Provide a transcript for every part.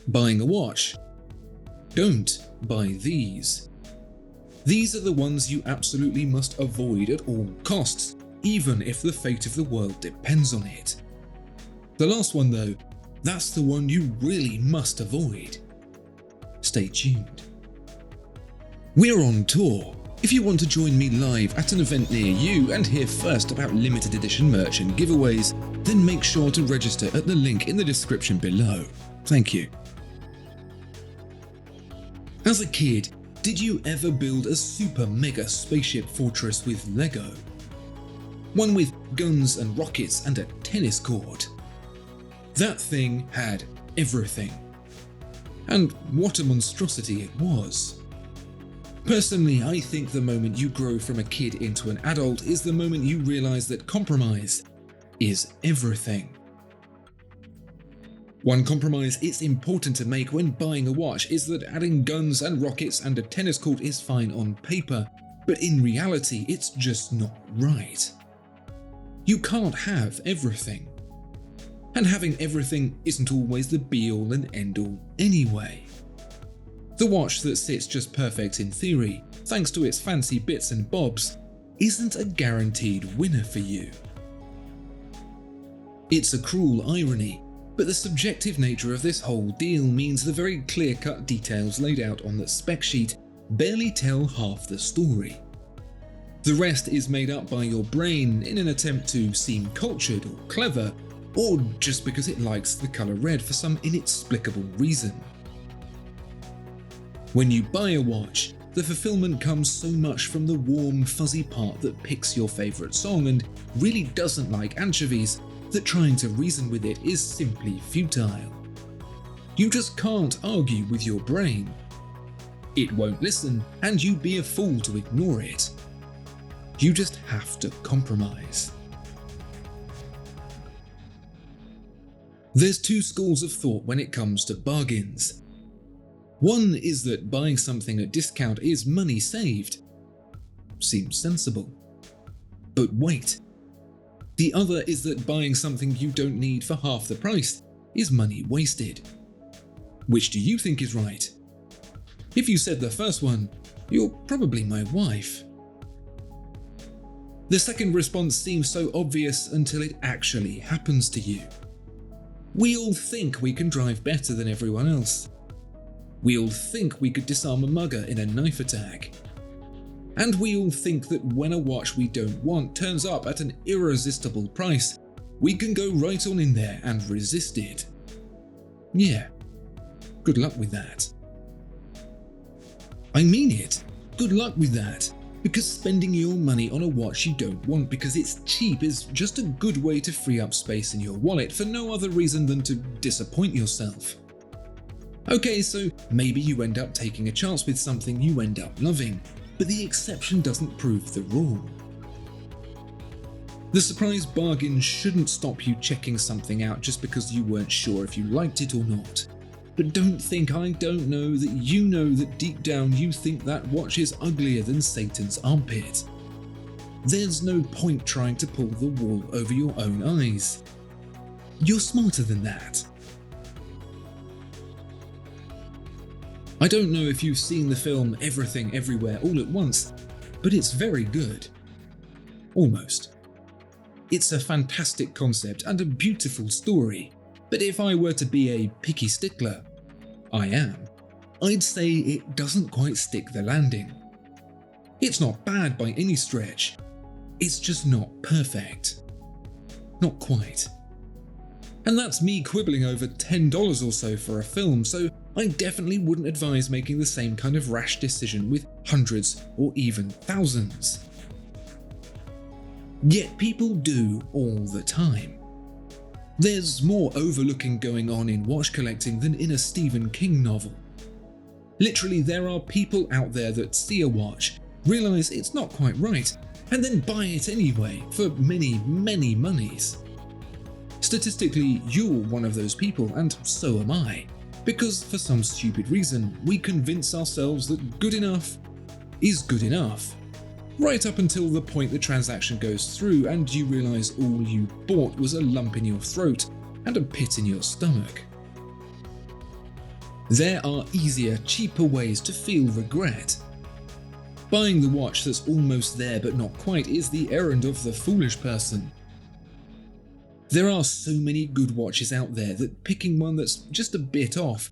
Buying a watch. Don't buy these. These are the ones you absolutely must avoid at all costs, even if the fate of the world depends on it. The last one though, that's the one you really must avoid. Stay tuned. We're on tour. If you want to join me live at an event near you and hear first about limited edition merch and giveaways, then make sure to register at the link in the description below. Thank you. As a kid, did you ever build a super mega spaceship fortress with Lego? One with guns and rockets and a tennis court. That thing had everything. And what a monstrosity it was. Personally, I think the moment you grow from a kid into an adult is the moment you realize that compromise is everything. One compromise it's important to make when buying a watch is that adding guns and rockets and a tennis court is fine on paper, but in reality it's just not right. You can't have everything. And having everything isn't always the be-all and end-all anyway. The watch that sits just perfect in theory, thanks to its fancy bits and bobs, isn't a guaranteed winner for you. It's a cruel irony, but the subjective nature of this whole deal means the very clear-cut details laid out on the spec sheet barely tell half the story. The rest is made up by your brain in an attempt to seem cultured or clever, or just because it likes the colour red for some inexplicable reason. When you buy a watch, the fulfillment comes so much from the warm, fuzzy part that picks your favourite song and really doesn't like anchovies that trying to reason with it is simply futile. You just can't argue with your brain. It won't listen, and you'd be a fool to ignore it. You just have to compromise. There's two schools of thought when it comes to bargains. One is that buying something at discount is money saved. Seems sensible. But wait. The other is that buying something you don't need for half the price is money wasted. Which do you think is right? If you said the first one, you're probably my wife. The second response seems so obvious until it actually happens to you. We all think we can drive better than everyone else. We all think we could disarm a mugger in a knife attack. And we all think that when a watch we don't want turns up at an irresistible price, we can go right on in there and resist it. Yeah, good luck with that. I mean it, good luck with that, because spending your money on a watch you don't want because it's cheap is just a good way to free up space in your wallet for no other reason than to disappoint yourself. Okay, so maybe you end up taking a chance with something you end up loving, but the exception doesn't prove the rule. The surprise bargain shouldn't stop you checking something out just because you weren't sure if you liked it or not. But don't think I don't know that you know that deep down you think that watch is uglier than Satan's armpit. There's no point trying to pull the wool over your own eyes. You're smarter than that. I don't know if you've seen the film Everything Everywhere All at Once, but it's very good. Almost. It's a fantastic concept and a beautiful story, but if I were to be a picky stickler, I am, I'd say it doesn't quite stick the landing. It's not bad by any stretch, it's just not perfect. Not quite. And that's me quibbling over $10 or so for a film, so I definitely wouldn't advise making the same kind of rash decision with hundreds or even thousands. Yet people do all the time. There's more overlooking going on in watch collecting than in a Stephen King novel. Literally, there are people out there that see a watch, realise it's not quite right, and then buy it anyway for many, many monies. Statistically, you're one of those people, and so am I, because for some stupid reason, we convince ourselves that good enough is good enough, right up until the point the transaction goes through and you realise all you bought was a lump in your throat and a pit in your stomach. There are easier, cheaper ways to feel regret. Buying the watch that's almost there but not quite is the errand of the foolish person. There are so many good watches out there that picking one that's just a bit off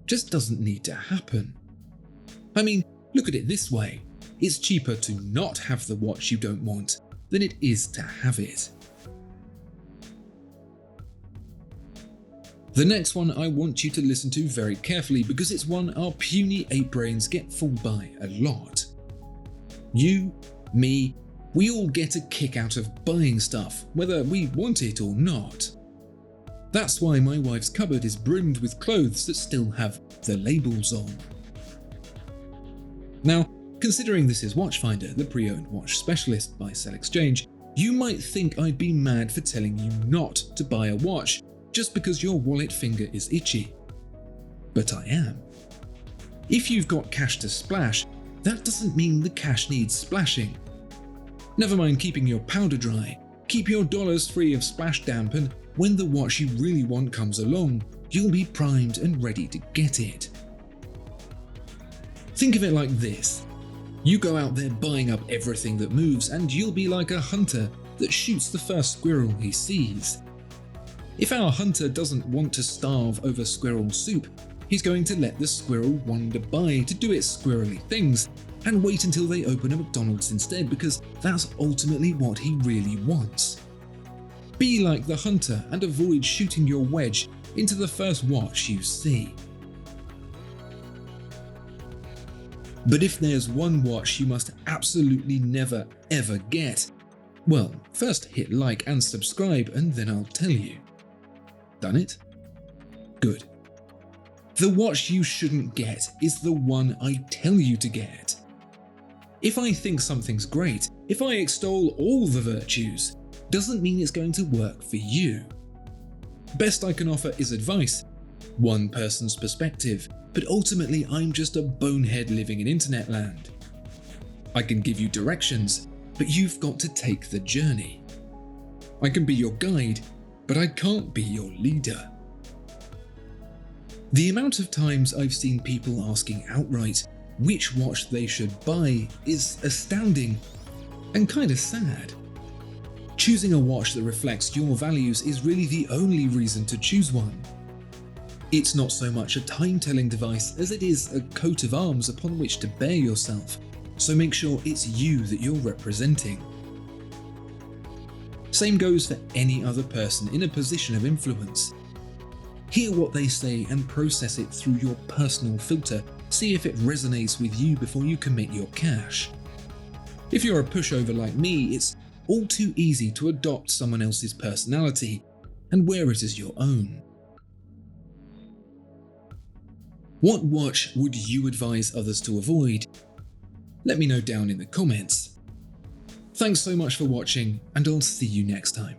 just doesn't need to happen. I mean, look at it this way. It's cheaper to not have the watch you don't want than it is to have it. The next one I want you to listen to very carefully because it's one our puny ape brains get fooled by a lot. You, me, we all get a kick out of buying stuff, whether we want it or not. That's why my wife's cupboard is brimmed with clothes that still have the labels on. Now, considering this is Watchfinder, the pre-owned watch specialist by Sell Exchange, you might think I'd be mad for telling you not to buy a watch just because your wallet finger is itchy. But I am. If you've got cash to splash, that doesn't mean the cash needs splashing. Never mind keeping your powder dry, keep your dollars free of splash damp, and when the watch you really want comes along, you'll be primed and ready to get it. Think of it like this. You go out there buying up everything that moves and you'll be like a hunter that shoots the first squirrel he sees. If our hunter doesn't want to starve over squirrel soup, he's going to let the squirrel wander by to do its squirrely things and wait until they open a McDonald's instead because that's ultimately what he really wants. Be like the hunter and avoid shooting your wedge into the first watch you see. But if there's one watch you must absolutely never ever get, well, first hit like and subscribe and then I'll tell you. Done it? Good. The watch you shouldn't get is the one I tell you to get. If I think something's great, if I extol all the virtues, doesn't mean it's going to work for you. Best I can offer is advice, one person's perspective, but ultimately I'm just a bonehead living in internet land. I can give you directions, but you've got to take the journey. I can be your guide, but I can't be your leader. The amount of times I've seen people asking outright which watch they should buy is astounding and kind of sad. Choosing a watch that reflects your values is really the only reason to choose one. It's not so much a time-telling device as it is a coat of arms upon which to bear yourself, so make sure it's you that you're representing. Same goes for any other person in a position of influence. Hear what they say and process it through your personal filter. See if it resonates with you before you commit your cash. If you're a pushover like me, it's all too easy to adopt someone else's personality and wear it as your own. What watch would you advise others to avoid? Let me know down in the comments. Thanks so much for watching, and I'll see you next time.